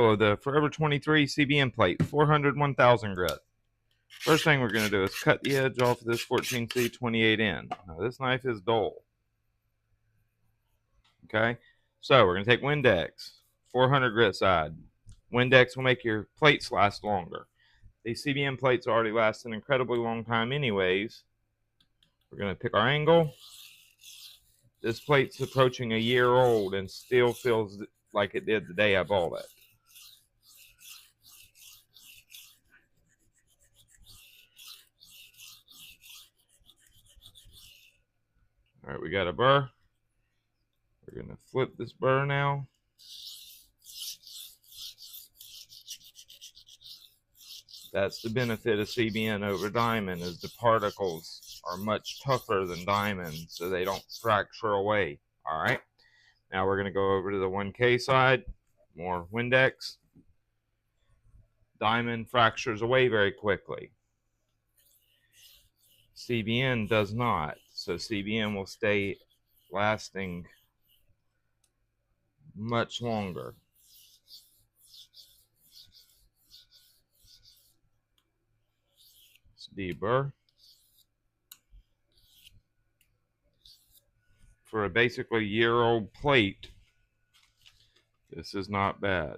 So the Forever 23 CBN plate, 400 1000 grit. First thing we're going to do is cut the edge off of this 14C 28N. Now this knife is dull. Okay, so we're going to take Windex, 400 grit side. Windex will make your plates last longer. These CBN plates already last an incredibly long time anyways. We're going to pick our angle. This plate's approaching a year old and still feels like it did the day I bought it. All right, we got a burr. We're going to flip this burr now. That's the benefit of CBN over diamond, is the particles are much tougher than diamond, so they don't fracture away. All right, now we're going to go over to the 1K side. More Windex. Diamond fractures away very quickly. CBN does not, so CBN will stay lasting much longer. Let's deburr. For a basically year-old plate, this is not bad.